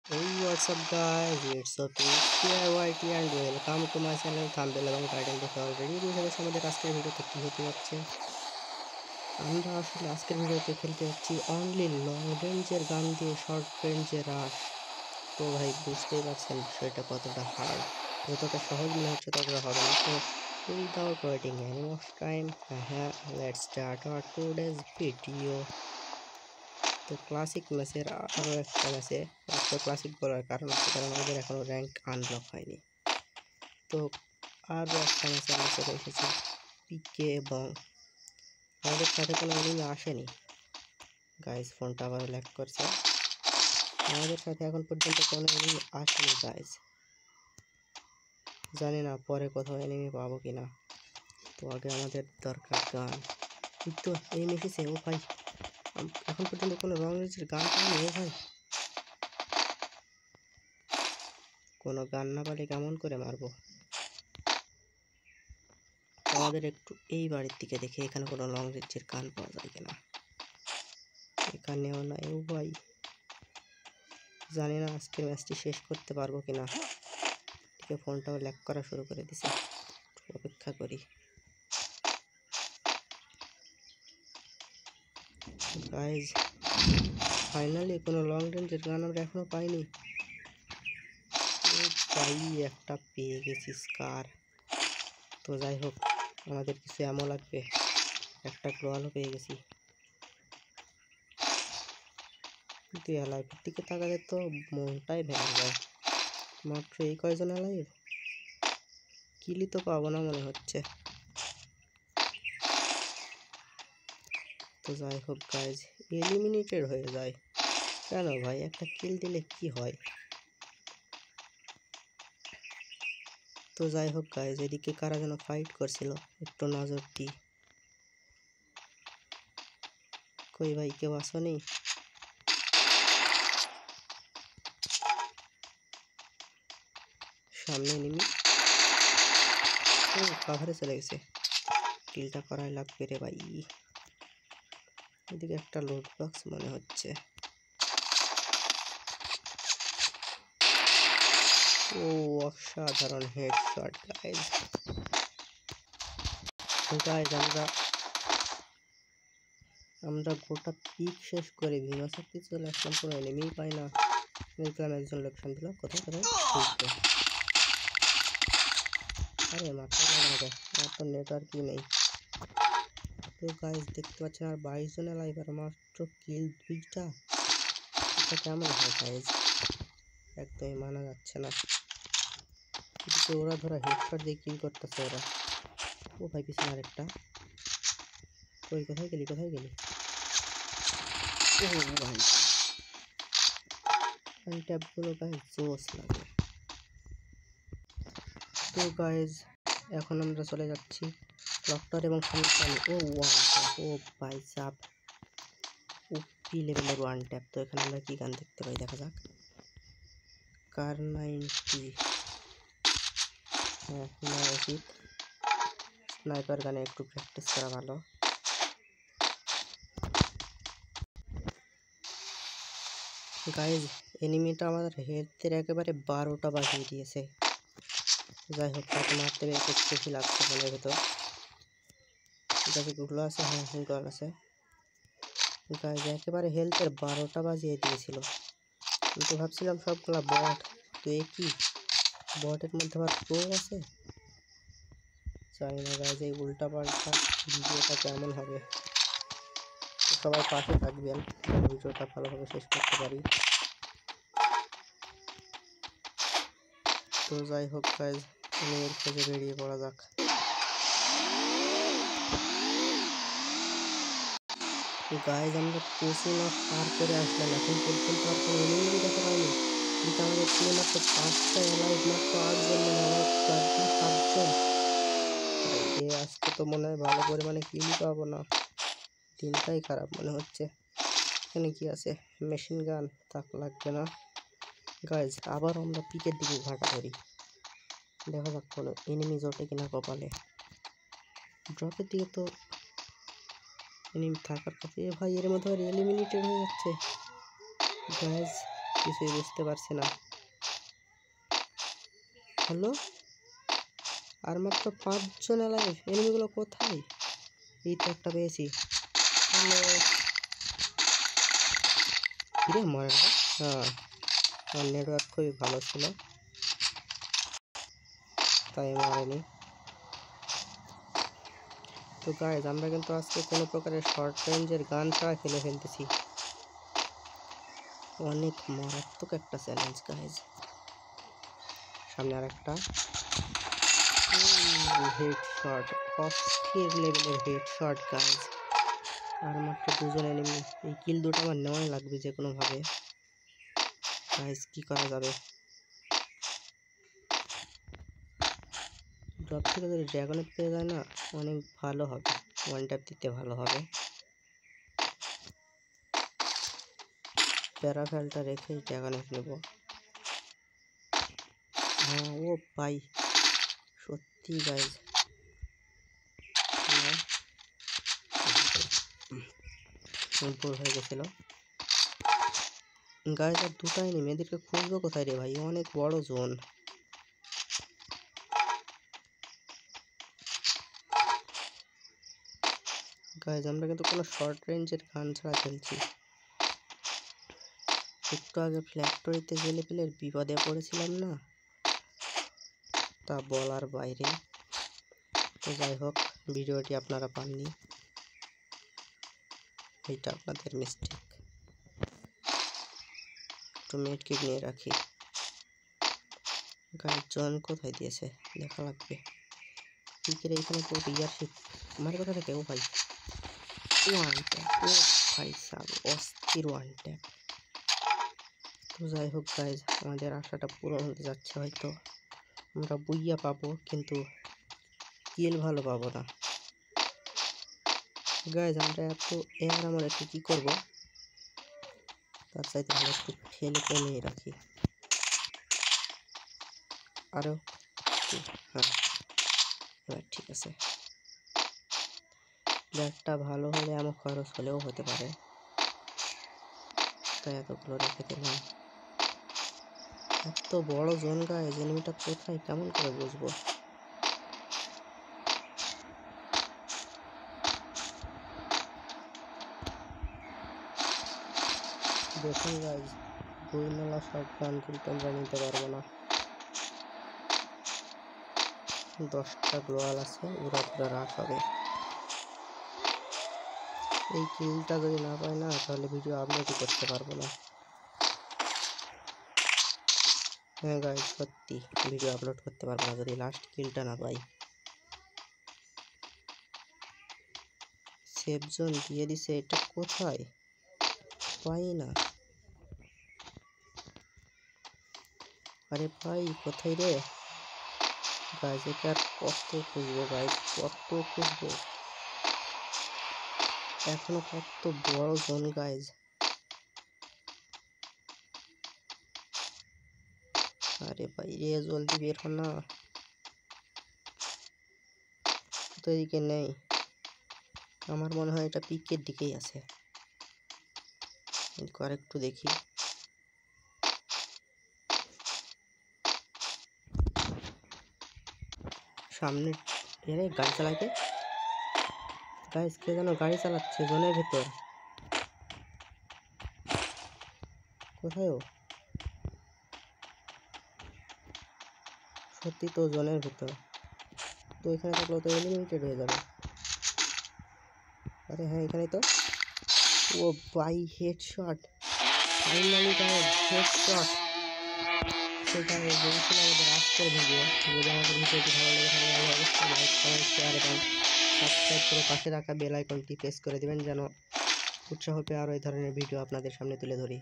Hey, what's up guys, it's OPYT and welcome to my channel. Thumbnail এবং title দেখে already বুঝে গেছে আমাদের আজকের ভিডিওতে কী হতে যাচ্ছে। আমরা আসলে আজকের ভিডিওতে খেলতে যাচ্ছি অনলি লং রেঞ্জের গান দিয়ে শর্ট রেঞ্জে রাশ। তো ভাই বুঝতেই পারছেন বিষয়টা কতটা হার্ড, যতটা সহজ মনে হচ্ছে ততটা হবে না। তো without waiting any more time, হ্যাঁ let's start our today's video. তো ক্লাসিক ম্যাচের আরও একটা ম্যাচে ক্লাসিক বলার কারণ হচ্ছে কারণ আমাদের এখনও র্যাঙ্ক আনলক হয়নি। তো আরও একটা ম্যাচে আমরা চলে এসেছি পিকে এবং আমাদের সাথে কোনো এনিমি আসেনি। গাইজ ফোনটা আবার ল্যাগ করছে, আমাদের সাথে এখন পর্যন্ত কোনো এনিমি আসেনি গাইজ। জানি না পরে কোথাও এনিমি পাবো কি না। তো আগে আমাদের দরকার গান। তো এনিমি এসেছে। ও ভাই এখন পর্যন্ত কোনো লং রেঞ্জের গান পাইনি। ও ভাই কোনো গান না পালে কেমন করে মারবো। আমাদের একটু এই বাড়ির দিকে দেখে এখানে কোনো লং রেঞ্জের গান পাওয়া যায় কিনা। এখানেও না। ও ভাই জানি না আজকের ম্যাচটি শেষ করতে পারবো কিনা। ঠিক ফোনটাও ল্যাগ করা শুরু করে দিছে, অপেক্ষা করি। গাইজ ফাইনালি কোনো লং রেঞ্জের গান আমরা এখনো পাইনি। পাই একটা পেয়ে গেছি স্কার। তো যাই হোক আমাদের কিছু এমন লাগবে, একটা গ্লোয়ালও পেয়ে গেছি। কিন্তু লাইভের দিকে তাকালে তো মনটাই ভেঙে যায়। মাত্র এই কয়জন লাইভ, কিলি তো পাবো না মনে হচ্ছে। তো যাই হোক গাইজ এলিমিনেটেড হয়ে যায় কেন ভাই? একটা কিল দিলে কি হয়? তো যাই হোক গাইজ এদিকে কারা যেন ফাইট করছিল, একটু নজর দিই। কই ভাই কেউ আসেনি? সামনে এনিমি। ও কাভারে চলে গেছে, কিলটা করাই লাগবে রে ভাই। এদিকে একটা লোড বক্স মনে হচ্ছে। ও অসাধারণ হেডশট গাইজ। আমরা গোটা পিক শেষ করে বিনা শক্তি চলে আসলাম, কোনো এনিমিই পাই না। দেখলাম একজন লোকেশন দিল, কোথায় কোথায় আরে মাথায় লাগে না, আমার তো নেটওয়ার্কই নেই। তো গাইজ দেখতে পাচ্ছেন আর 22 জনের লাইভ আর মাত্র কিল 2টা। এটা কেমন হয় গাইজ? একদমই মানা যাচ্ছে না। কিন্তু ওরা ধরা হেডশট দিয়ে কিল করতেছে ওরা। ও ভাই পিছনে আরেকটা। কই কোথায় গেলি কোথায় গেলি? ও ভাই ট্যাপগুলো গাইজ জোস লাগে। তো গাইজ এখন আমরা চলে যাচ্ছি ক্লকটার এবং সামনে। ও ওয়ান ট্যাপ, ও ভাই সাপ, ওপি লেভেলের ওয়ান ট্যাপ। তো এখানে আমরা কি গান দেখতে পাই দেখা যাক। কার 90, হ্যাঁ নেওয়া উচিত। স্নাইপার গানে একটু প্র্যাকটিস করা ভালো। গাইজ এনিমিটা আমাদের হেলথের একেবারে 12টা বাজিয়ে দিয়েছে। যাই হোক তাকে মারতে পেরে খুব খুশি লাগছে মনের ভেতর। যাতে গুলো আছে, হ্যাঁ গুলো আছে। গাইজ একেবারে হেলথের 12টা বাজিয়ে দিয়েছিল। আমি তো ভাবছিলাম সবগুলা বট, তো এ কি বটের মধ্যে আবার প্রো আছে? জানি না গাইজ এই উল্টা পাল্টা ভিডিওটা কেমন হবে। সবাই পাশে থাকবেন, ভিডিওটা ভালোভাবে শেষ করতে পারি। তো যাই হোক গাইজ এর খোঁজে বেরিয়ে পড়া যাক। গাইজ আমরা 25 মাস পার করে আসলাম, এখন পর্যন্ত আর কোনো এনিমি দেখা পাইনি। কিন্তু আমাদের টিমে মাত্র 5টা এলাইভ, মাত্র 8 জন, মানে আমার 7 জন। এ আজকে তো মনে হয় ভালো পরিমাণে কিলই পাবো না, দিনটাই খারাপ মনে হচ্ছে। এখানে কি আছে? মেশিন গান, তাক লাগবে না। গাইজ আবার আমরা পিকের দিকে ঘাটা করি, দেখা যাক কোনো এনিমি জোটে কিনা কপালে। ড্রপের দিকে তো এনিমি থাকার কথা। এ ভাই এর মধ্যে আর এলিমিনেটেড হয়ে যাচ্ছে গাইজ। কিছুই বুঝতে পারছি না। হ্যালো, আর মাত্র 5 জন লাইভ। এনিমিগুলো কোথায়? এই তো একটা পেয়েছি। হ্যালো, কিরে মরে না? হ্যাঁ, আমার নেটওয়ার্ক খুবই ভালো ছিল, তাই মরেনি। তো গাইজ, আমরা কিন্তু আজকে কোনো প্রকারের শর্ট রেঞ্জের গান ছাড়া খেলে ফেলতেছি। অনেক মারাত্মক একটা চ্যালেঞ্জ গাইজ। সামনে আর একটা হেডশট, অস্থির লেভেলের হেডশট গাইজ। আর মাত্র 2 জন এনিমি। এই কিল দুটো আমার নেওয়াই লাগবে যে কোনোভাবে। গাইজ কি করা যাবে? ড্রপ থেকে যদি ড্রাগনের পেয়ে যায় না, অনেক ভালো হবে, ওয়ান ট্যাপ দিতে ভালো হবে। প্যারাফেলটা রেখেই ড্রাগনের নেব। হ্যাঁ, ও ভাই সত্যি গাইজ ভুল হয়ে গেছিল গাইজ। আর দুটাই নেই, মেয়েদেরকে খুঁজবো কোথায় রে ভাই? অনেক বড় জোন। গাইজ, আমরা কিন্তু কোনো শর্ট রেঞ্জের গান ছাড়া খেলছি। একটু আগে ফ্যাক্টরিতে গেলে পেলে বিপদে পড়েছিলাম না, তা বলার বাইরে। তো যাই হোক, ভিডিওটি আপনারা পাননি, এটা আপনাদের মিস্টেক। একটু মেড কিট নিয়ে রাখি। গাইজ, জন কোথায় দিয়েছে দেখা লাগবে। পিকের এইখানে তো ইয়ারশিপ আমার কথা থেকে। ও ভাই, ওয়ান ট্যাপ, ও ভাই সাব, অস্থির ওয়ান ট্যাপ। তো যাই হোক গাইজ, আমাদের আশাটা পূরণ হতে যাচ্ছে। হয়তো আমরা বুইয়া পাবো, কিন্তু কিল ভালো পাবো না। গাইজ, আমরা এত এর আমার একটু কী করবো, তার চাইতে ভালো একটু ফেলে কমিয়ে রাখি। আরও হ্যাঁ, এবার ঠিক আছে। ব্যাটটা ভালো হলে এমন খরচ হলেও হতে পারে, তাই এতগুলো রেখে দিলাম। এত বড় জোন গাইজ, এনিমিটা কোথায় কেমন করে বুঝবো? দেখুন গাইজ, বইমেলা শর্ট গান কিন্তু আমরা নিতে পারবো না। 10টা গ্লোয়াল আছে, ওরা পুরো রাখ হবে। এই কিলটা যদি না পাই না, তাহলে ভিডিও আপলোডই করতে পারবো না। হ্যাঁ গাইজ, সত্যি ভিডিও আপলোড করতে পারবো না যদি লাস্ট কিলটা না পাই। সেফ জোন দিয়ে দিছে, এটা কোথায় পাই না। আরে ভাই কোথায় রে গাইজ? একে আর কত খুঁজবো গাইজ, কত খুঁজবো? এখনো কত বড় জোন গাইজ। আরে ভাই রে, জলদি বের হ না, তো এদিকে নেই। আমার মনে হয় এটা পিকের দিকেই আছে, আরেকটু দেখি। সামনে এরে গাড়ি চালাইতে গাইজ, কে যেন গাড়ি চালাচ্ছে জোনের ভেতর। কোথায় ও? সত্যি তো জোনের ভেতর। তো এখানে থাকলেও তো এলিমিনেটেড হয়ে যাবে। আরে হ্যাঁ, এখানে তো। ও ভাই, হেডশট, ফাইনালি গাইজ হেডশট। সেটা বলছিল আমাদের আজকের ভিডিও। যদি আমাদের ভিডিওটি ভালো লেগে থাকে তাহলে অবশ্যই লাইক, কমেন্ট, শেয়ার এবং সাবস্ক্রাইব করে পাশে রাখা বেল আইকনটি প্রেস করে দেবেন, যেন উৎসাহ পেয়ে আরও এই ধরনের ভিডিও আপনাদের সামনে তুলে ধরি।